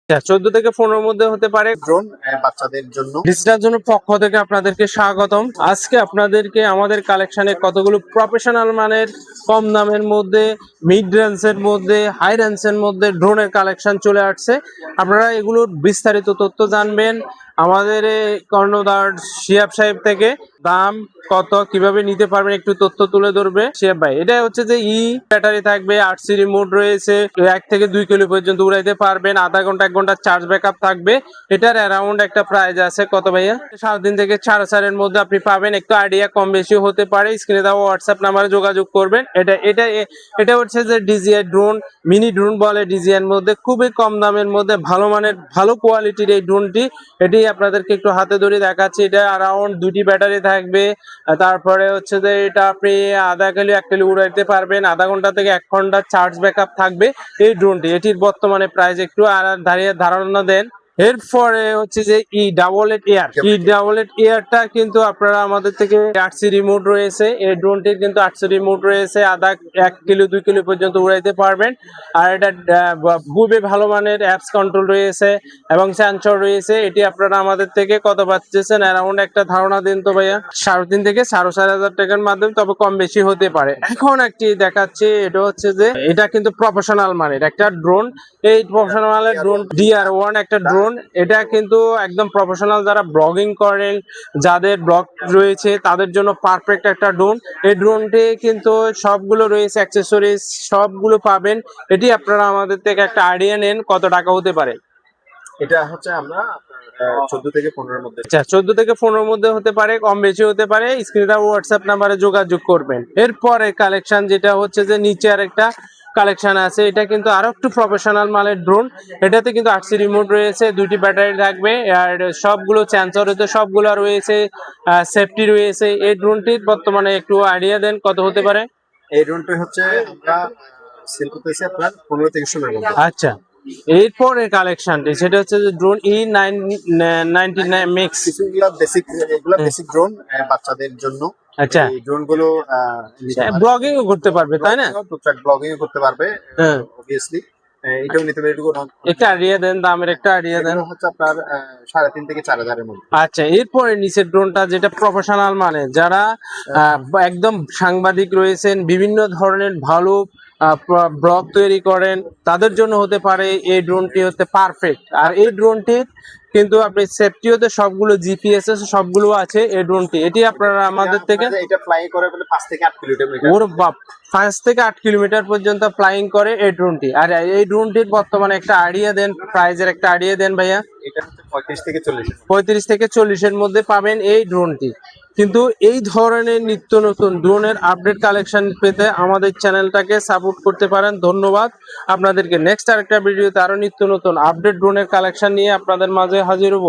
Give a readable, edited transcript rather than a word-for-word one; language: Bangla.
14 থেকে 15 মধ্যে হতে পারে। ড্রোন বাচ্চাদের জন্য। ডিজিটাল জোনের পক্ষ থেকে আপনাদেরকে স্বাগতম। আজকে আপনাদেরকে আমাদের কালেকশনে কতগুলো প্রফেশনাল মানের কম দামের মধ্যে, মিড রেঞ্জের মধ্যে, হাই রেঞ্জের মধ্যে ড্রোনের কালেকশন চলে আসছে। আপনারা এগুলোর বিস্তারিত তথ্য জানবেন আমাদের কর্ণধার শিহাব সাহেব থেকে। দাম কত, কিভাবে নিতে পারবেন একটু তথ্য তুলে ধরবে শিহাব ভাই। এটা হচ্ছে যে ব্যাটারি থাকবে, 8 রিমোট রয়েছে, 1 থেকে 2 কিলো পর্যন্ত উড়াইতে পারবেন, আধা ঘন্টা 1 ঘন্টা চার্জ ব্যাকআপ থাকবে। এটার অ্যারাউন্ড একটা প্রাইস আছে কত ভাইয়া? 3.5 থেকে 4.5 এর মধ্যে আপনি পাবেন। একটু আইডিয়া কম বেশি হতে পারে। স্ক্রিনে দেওয়া হোয়াটসঅ্যাপ নাম্বারে যোগাযোগ করবেন। এটা হচ্ছে যে ডিজিআই ড্রোন, মিনি ড্রোন বলে ডিজিআই এর মধ্যে, খুবই কম দামের মধ্যে ভালো মানের ভালো কোয়ালিটির এই ড্রোনটি। এটি আপনাদেরকে একটু হাতে ধরে দেখাচ্ছি। এটা অ্যারাউন্ড 2টি ব্যাটারি থাকবে। তারপরে হচ্ছে যে এটা আপনি আধা কিলো 1 কিলো উড়াইতে পারবেন, আধা ঘন্টা থেকে 1 ঘন্টা চার্জ ব্যাকআপ থাকবে এই ড্রোনটি। এটির বর্তমানে প্রাইস একটু ধারণা দেন। এরপরে হচ্ছে যে এয়ারটা কিন্তু আপনারা আমাদের থেকে 8 রিমোট রয়েছে। এই ড্রোনটির কিন্তু 8 রিমোট রয়েছে, আধা 1 কিলো 2 কিলো পর্যন্ত উড়াইতে পারবেন। আর এটা খুবই ভালো মানের অ্যাপস কন্ট্রোল রয়েছে এবং সেন্সর রয়েছে। এটি আপনারা আমাদের থেকে কত পাচ্ছেন অ্যারাউন্ড একটা ধারণা দিন তো ভাইয়া? 3.5 থেকে 4.5 টাকার মাধ্যমে, তবে কম বেশি হতে পারে। এখন একটি দেখাচ্ছি, এটা হচ্ছে যে এটা কিন্তু প্রফেশনাল মানের একটা ড্রোন। এই প্রফেশনাল মানের ড্রোন DR1 একটা ড্রোন। এটা কিন্তু একদম প্রফেশনাল যারা ব্লগিং করেন, যাদের ব্লগ রয়েছে তাদের জন্য পারফেক্ট একটা ড্রোন। এই ড্রোনটি কিন্তু সবগুলো রয়েছে, অ্যাকসেসরিজ সবগুলো পাবেন। এটি আপনারা আমাদের থেকে একটা আইডিয়া নেন কত টাকা হতে পারে। এটা হচ্ছে আমরা 14 থেকে 15 এর মধ্যে। 14 থেকে 15 মধ্যে হতে পারে, কম বেশি হতে পারে। স্ক্রিনে হোয়াটসঅ্যাপ নাম্বারে যোগাযোগ করবেন। এরপরে কালেকশন যেটা হচ্ছে যে নিচে আর একটা কালেকশন আছে, এটা কিন্তু আরো একটু প্রফেশনাল মানের ড্রোন। এটাতে কিন্তু 8 রিমোট রয়েছে, 2টি ব্যাটারি থাকবে, আর সবগুলো সেন্সর হতে সবগুলো রয়েছে, সেফটি রয়েছে। এই ড্রোনটির বর্তমানে একটু আইডিয়া দেন কত হতে পারে। এই ড্রোনটা হচ্ছে আমরা সেল করতেছি আপনার 15 থেকে 16 এর মধ্যে। আচ্ছা, এরপরে কালেকশনটি সেটা হচ্ছে যে ড্রোন E99 মিক্স। এগুলা বেসিক ড্রোন বাচ্চাদের জন্য। আচ্ছা, এই ড্রোন গুলো ব্লগিং করতে পারবে তাই না? টুকটাক ব্লগিং করতে পারবে অবভিয়াসলি। এটাও নিতে পারে। এটুকু একটা আইডিয়া দেন, দামের একটা আইডিয়া দেন। হচ্ছে আপনার 3.5 থেকে 4,000 এর মধ্যে। আচ্ছা, এরপরে নিচের ড্রোনটা যেটা প্রফেশনাল মানে, যারা একদম সাংবাদিক রয়েছেন, বিভিন্ন ধরনের ভালো ব্লগ তৈরি করেন, তাদের জন্য হতে পারে এই ড্রোনটি হতে পারফেক্ট। আর এই ড্রোনটির কিন্তু আপনি সেফটি হতে সবগুলো জিপিএস সবগুলো আছে এই ড্রোনটি। এটি আপনারা আমাদের থেকে এটা ফ্লাই করে বলে 5 থেকে 8 কিলোমিটার। ওর বাপ, 5 থেকে 8 কিলোমিটার পর্যন্ত ফ্লাইং করে এই ড্রোনটি। আর এই ড্রোনটির বর্তমানে একটা আইডিয়া দেন, প্রাইজের একটা আইডিয়া দেন ভাইয়া। এটা হচ্ছে 35 থেকে 40। 35 থেকে 40 এর মধ্যে পাবেন এই ড্রোনটি। কিন্তু এই ধরনের নিত্য নতুন ড্রোনের আপডেট কালেকশন পেতে আমাদের চ্যানেলটাকে সাপোর্ট করতে পারেন। ধন্যবাদ আপনাদেরকে। নেক্সট আরেকটা ভিডিওতে আরো নিত্য নতুন আপডেট ড্রোনের কালেকশন নিয়ে আপনাদের মাঝে হাজির হব।